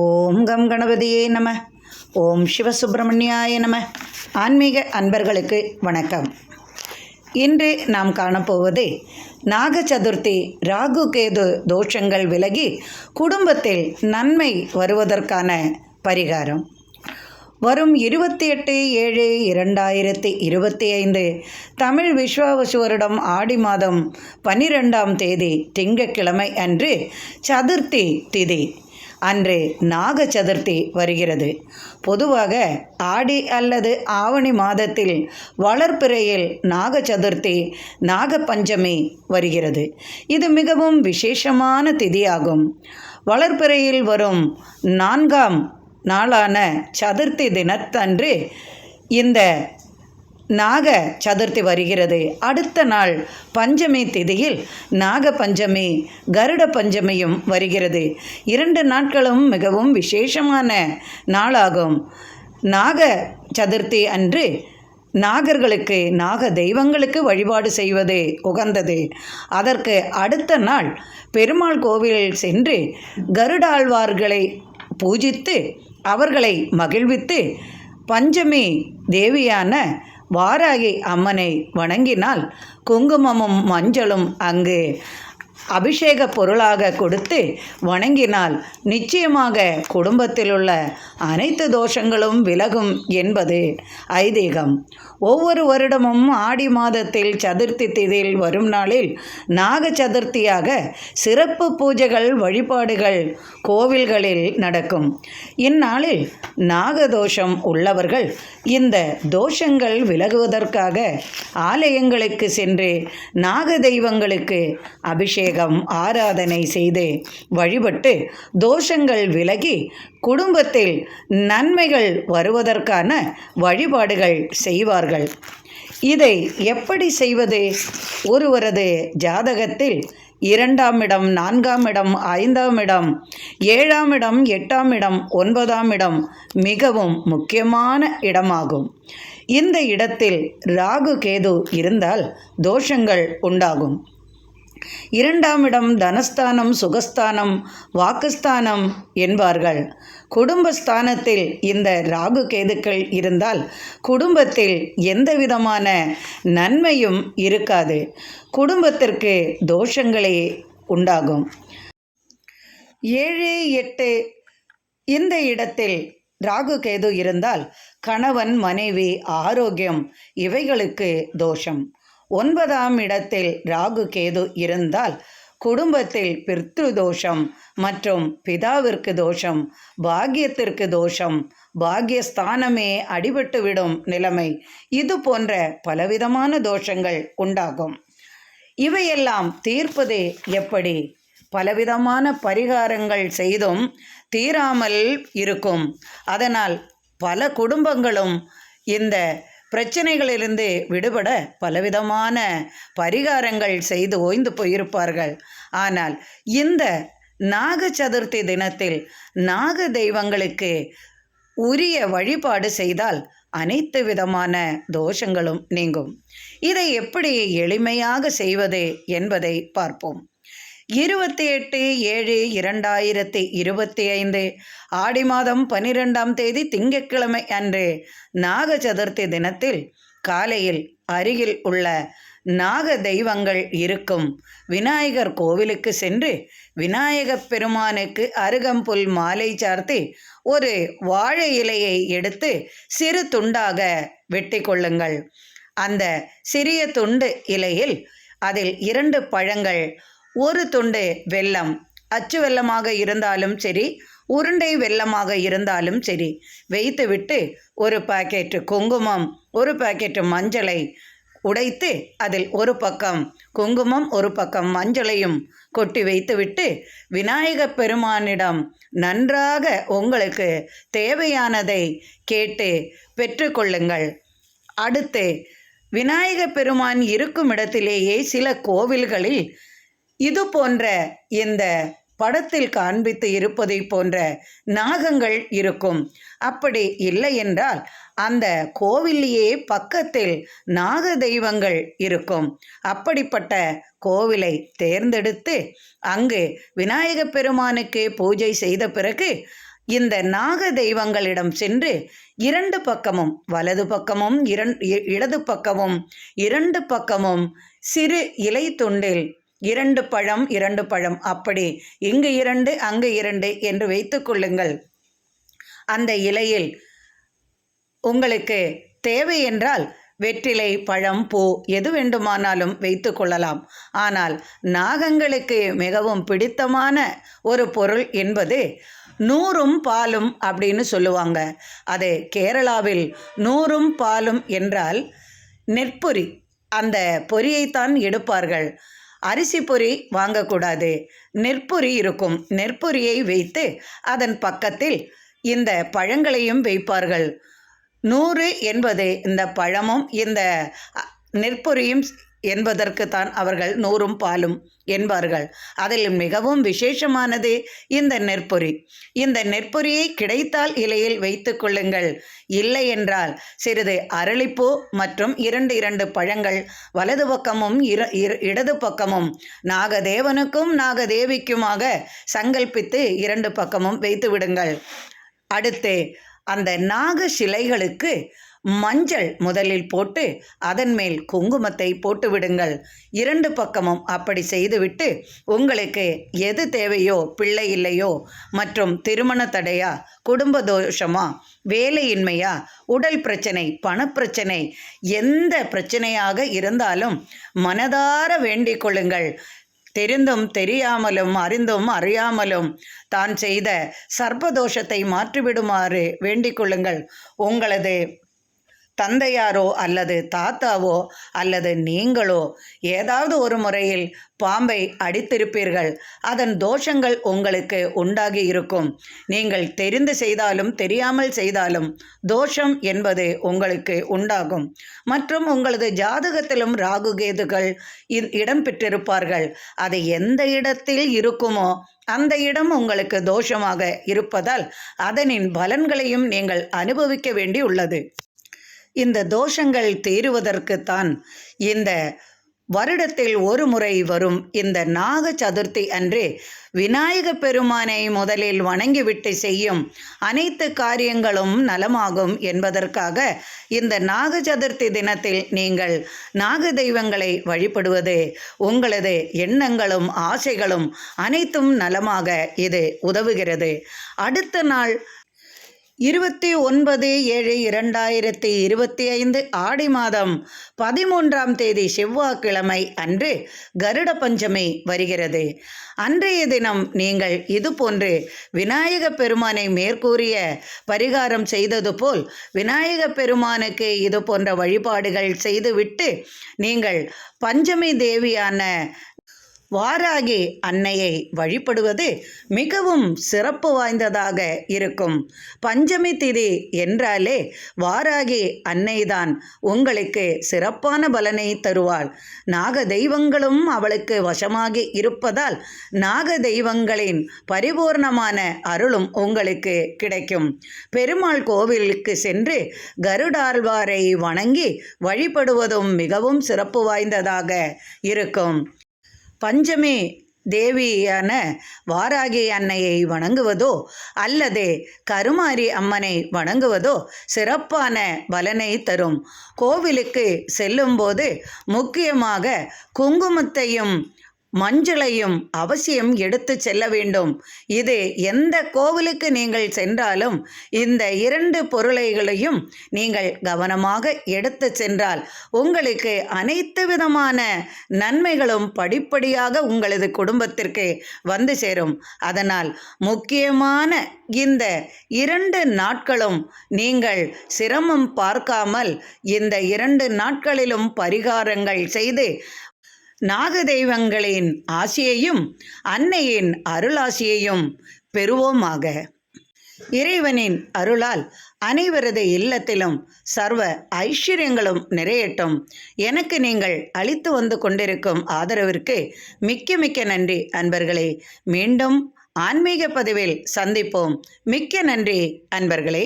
ஓம் come கணபதியே நம. ஓம் சிவசுப்பிரமணியாய நம. ஆன்மீக அன்பர்களுக்கு வணக்கம். இன்று நாம் காணப்போவது நாக சதுர்த்தி ராகு கேது தோஷங்கள் விலகி குடும்பத்தில் நன்மை வருவதற்கான பரிகாரம். வரும் 28/7/2025 தமிழ் விஸ்வாவசு வருடம் ஆடி மாதம் 12ஆம் தேதி திங்கட்கிழமை அன்று சதுர்த்தி திதி அன்று நாக சதுர்த்தி வருகிறது. பொதுவாக ஆடி அல்லது ஆவணி மாதத்தில் வளர்பிறையில் நாக சதுர்த்தி நாகபஞ்சமி வருகிறது. இது மிகவும் விசேஷமான திதியாகும். வளர்பிறையில் வரும் 4ஆம் நாளான சதுர்த்தி தினத்தன்று இந்த நாக சதுர்த்தி வருகிறது. அடுத்த நாள் பஞ்சமி திதியில் நாக பஞ்சமி கருட பஞ்சமியும் வருகிறது. 2 நாட்களும் மிகவும் விசேஷமான நாளாகும். நாக சதுர்த்தி அன்று நாகர்களுக்கு நாக தெய்வங்களுக்கு வழிபாடு செய்வது உகந்தது. அதற்கு அடுத்த நாள் பெருமாள் கோவிலில் சென்று கருடாழ்வார்களை பூஜித்து அவர்களை மகிழ்வித்து பஞ்சமி தேவியான வாராகி அம்மனை வணங்கினால் குங்குமமும் மஞ்சளும் அங்கு அபிஷேக பொருளாக கொடுத்து வணங்கினால் நிச்சயமாக குடும்பத்தில் உள்ள அனைத்து தோஷங்களும் விலகும் என்பது ஐதீகம். ஒவ்வொரு வருடமும் ஆடி மாதத்தில் சதுர்த்தி திதியில் வரும் நாளில் நாக சதுர்த்தியாக சிறப்பு பூஜைகள் வழிபாடுகள் கோவில்களில் நடக்கும். இந்நாளில் நாகதோஷம் உள்ளவர்கள் இந்த தோஷங்கள் விலகுவதற்காக ஆலயங்களுக்கு சென்று நாக தெய்வங்களுக்கு அபிஷேகம் ஆராதனை செய்து வழிபட்டு தோஷங்கள் விலகி குடும்பத்தில் நன்மைகள் வருவதற்கான வழிபாடுகள் செய்வார்கள். இதை எப்படி செய்வது? ஒருவரது ஜாதகத்தில் 2ஆம் இடம், 4ஆம் இடம், 5ஆம் இடம், 7ஆம் இடம், 8ஆம் இடம், 9ஆம் இடம் மிகவும் முக்கியமான இடமாகும். இந்த இடத்தில் ராகு கேது இருந்தால் தோஷங்கள் உண்டாகும். 2ஆம் இடம் தனஸ்தானம், சுகஸ்தானம், வாக்குஸ்தானம் என்பார்கள். குடும்பஸ்தானத்தில் இந்த ராகு கேதுக்கள் இருந்தால் குடும்பத்தில் எந்த விதமான நன்மையும் இருக்காது. குடும்பத்திற்கு தோஷங்களே உண்டாகும். 7, 8 இந்த இடத்தில் ராகு கேது இருந்தால் கணவன் மனைவி ஆரோக்கியம் இவைகளுக்கு தோஷம். 9ஆம் இடத்தில் ராகு கேது இருந்தால் குடும்பத்தில் பித்ரு தோஷம் மற்றும் பிதாவிற்கு தோஷம், பாக்கியத்திற்கு தோஷம், பாக்கியஸ்தானமே அடிபட்டுவிடும் நிலைமை, இது போன்ற பலவிதமான தோஷங்கள் உண்டாகும். இவையெல்லாம் தீர்ப்பது எப்படி? பலவிதமான பரிகாரங்கள் செய்தும் தீராமல் இருக்கும். அதனால் பல குடும்பங்களும் இந்த பிரச்சனைகளிலிருந்து விடுபட பலவிதமான பரிகாரங்கள் செய்து ஓய்ந்து போயிருப்பார்கள். ஆனால் இந்த நாக சதுர்த்தி தினத்தில் நாக தெய்வங்களுக்கு உரிய வழிபாடு செய்தால் அனைத்து விதமான தோஷங்களும் நீங்கும். இதை எப்படி எளிமையாக செய்வது என்பதை பார்ப்போம். 28/7/2025 ஆடி மாதம் 12ஆம் தேதி திங்கட்கிழமை அன்று நாக சதுர்த்தி தினத்தில் காலையில் அருகில் உள்ள நாக தெய்வங்கள் இருக்கும் விநாயகர் கோவிலுக்கு சென்று விநாயகப் பெருமானுக்கு அருகம்புல் மாலை சார்த்தி ஒரு வாழை இலையை எடுத்து சிறு துண்டாக வெட்டி கொள்ளுங்கள். அந்த சிறிய துண்டு இலையில் அதில் 2 பழங்கள், ஒரு துண்டு வெல்லம், அச்சு வெல்லமாக இருந்தாலும் சரி, உருண்டை வெல்லமாக இருந்தாலும் சரி வைத்துவிட்டு ஒரு பாக்கெட்டு குங்குமம், ஒரு பாக்கெட்டு மஞ்சளை உடைத்து அதில் ஒரு பக்கம் குங்குமம் ஒரு பக்கம் மஞ்சளையும் கொட்டி வைத்துவிட்டு விநாயகப் பெருமானிடம் நன்றாக உங்களுக்கு தேவையானதை கேட்டு பெற்றுக்கொள்ளுங்கள். அடுத்து விநாயகப் பெருமான் இருக்கும் இடத்திலேயே சில கோவில்களில் இது போன்ற இந்த படத்தில் காண்பித்து இருப்பதை போன்ற நாகங்கள் இருக்கும். அப்படி இல்லை என்றால் அந்த கோவிலையே பக்கத்தில் நாக தெய்வங்கள் இருக்கும். அப்படிப்பட்ட கோவிலை தேர்ந்தெடுத்து அங்கு விநாயகப் பெருமானுக்கு பூஜை செய்த பிறகு இந்த நாக தெய்வங்களிடம் சென்று இரண்டு பக்கமும், வலது பக்கமும் இடது பக்கமும், இரண்டு பக்கமும் சிறு இலை துண்டில் இரண்டு பழம் அப்படி இங்கு 2 அங்கு 2 என்று வைத்துக் கொள்ளுங்கள். அந்த இலையில் உங்களுக்கு தேவை என்றால் வெற்றிலை, பழம், பூ எது வேண்டுமானாலும் வைத்து கொள்ளலாம். ஆனால் நாகங்களுக்கு மிகவும் பிடித்தமான ஒரு பொருள் என்பது நூறும் பாலும் அப்படின்னு சொல்லுவாங்க. அது கேரளாவில் நூறும் பாலும் என்றால் நெற்பொரி, அந்த பொரியைத்தான் எடுப்பார்கள். அரிசி பொரி வாங்கக்கூடாது, நெற்பொரி இருக்கும். நெற்பொரியை வைத்து அதன் பக்கத்தில் இந்த பழங்களையும் வைப்பார்கள். 100 என்பது இந்த பழமும் இந்த நெற்பொரியும் என்பதற்குத்தான் அவர்கள் நூறும் பாலும் என்பார்கள். அதில் மிகவும் விசேஷமானது இந்த நெற்பொரி. இந்த நெற்பொரியை கிடைத்தால் இலையில் வைத்து கொள்ளுங்கள். இல்லை என்றால் சிறிது அரளிப்பூ மற்றும் 2 பழங்கள் வலது பக்கமும் இடது பக்கமும் நாகதேவனுக்கும் நாகதேவிக்குமாக சங்கல்பித்து 2 பக்கமும் வைத்து விடுங்கள். அடுத்து அந்த நாக சிலைகளுக்கு மஞ்சள் முதலில் போட்டு அதன் மேல் குங்குமத்தை போட்டு விடுங்கள். 2 பக்கமும் அப்படி செய்துவிட்டு உங்களுக்கு எது தேவையோ, பிள்ளை இல்லையோ மற்றும் திருமண தடையா, குடும்ப தோஷமா, வேலையின்மையா, உடல் பிரச்சனை, பணப்பிரச்சனை, எந்த பிரச்சனையாக இருந்தாலும் மனதார வேண்டிக் கொள்ளுங்கள். தெரிந்தும் தெரியாமலும் அறிந்தும் அறியாமலும் தான் செய்த சர்ப்பதோஷத்தை மாற்றிவிடுமாறு வேண்டிக் கொள்ளுங்கள். உங்களது தந்தையாரோ அல்லது தாத்தாவோ அல்லது நீங்களோ ஏதாவது ஒரு முறையில் பாம்பை அடித்திருப்பீர்கள். அதன் தோஷங்கள் உங்களுக்கு உண்டாகி இருக்கும். நீங்கள் தெரிந்து செய்தாலும் தெரியாமல் செய்தாலும் தோஷம் என்பது உங்களுக்கு உண்டாகும். மற்றும் உங்களது ஜாதகத்திலும் ராகு கேதுகள் இடம் பெற்றிருப்பார்கள். அது எந்த இடத்தில் இருக்குமோ அந்த இடம் உங்களுக்கு தோஷமாக இருப்பதால் அதனின் பலன்களையும் நீங்கள் அனுபவிக்க வேண்டி உள்ளது. இந்த தோஷங்கள் தீருவதற்குத்தான் இந்த வருடத்தில் ஒரு முறை வரும் இந்த நாக சதுர்த்தி அன்று விநாயக பெருமானை முதலில் வணங்கிவிட்டு செய்யும் அனைத்து காரியங்களும் நலமாகும் என்பதற்காக இந்த நாக சதுர்த்தி தினத்தில் நீங்கள் நாக தெய்வங்களை வழிபடுவது உங்களது எண்ணங்களும் ஆசைகளும் அனைத்தும் நலமாக இது உதவுகிறது. அடுத்த நாள் 29/7/2025 ஆடி மாதம் 13ஆம் தேதி செவ்வாய்க்கிழமை அன்று கருட பஞ்சமி வருகிறது. அன்றைய தினம் நீங்கள் இதுபோன்று விநாயக பெருமானை மேற்கூறிய பரிகாரம் செய்தது போல் விநாயக பெருமானுக்கு இது போன்ற வழிபாடுகள் செய்துவிட்டு நீங்கள் பஞ்சமி தேவியான வாராகி அன்னையை வழிபடுவது மிகவும் சிறப்பு வாய்ந்ததாக இருக்கும். பஞ்சமி திதி என்றாலே வாராகி அன்னைதான் உங்களுக்கு சிறப்பான பலனை தருவாள். நாக தெய்வங்களும் அவளுக்கு வசமாகி இருப்பதால் நாக தெய்வங்களின் பரிபூர்ணமான அருளும் உங்களுக்கு கிடைக்கும். பெருமாள் கோவிலுக்கு சென்று கருடாழ்வாரை வணங்கி வழிபடுவதும் மிகவும் சிறப்பு வாய்ந்ததாக இருக்கும். பஞ்சமி தேவியான வாராகி அன்னையை வணங்குவதோ அல்லது கருமாரி அம்மனை வணங்குவதோ சிறப்பான பலனை தரும். கோவிலுக்கு செல்லும்போது முக்கியமாக குங்குமத்தையும் மஞ்சளையும் அவசியம் எடுத்து செல்ல வேண்டும். இது எந்த கோவிலுக்கு நீங்கள் சென்றாலும் இந்த 2 பொருளைகளையும் நீங்கள் கவனமாக எடுத்து சென்றால் உங்களுக்கு அனைத்து விதமான நன்மைகளும் படிப்படியாக உங்களது குடும்பத்திற்கு வந்து சேரும். அதனால் முக்கியமான இந்த 2 நாட்களும் நீங்கள் சிரமம் பார்க்காமல் இந்த 2 நாட்களிலும் பரிகாரங்கள் செய்து நாக தெய்வங்களின் ஆசியையும் அன்னையின் அருளாசியையும் பெறுவோமாக. இறைவனின் அருளால் அனைவரது இல்லத்திலும் சர்வ ஐஸ்வர்யங்களும் நிறையட்டும். எனக்கு நீங்கள் அளித்து வந்து கொண்டிருக்கும் ஆதரவிற்கு மிக்க மிக்க நன்றி அன்பர்களே. மீண்டும் ஆன்மீக பதிவில் சந்திப்போம். மிக்க நன்றி அன்பர்களே.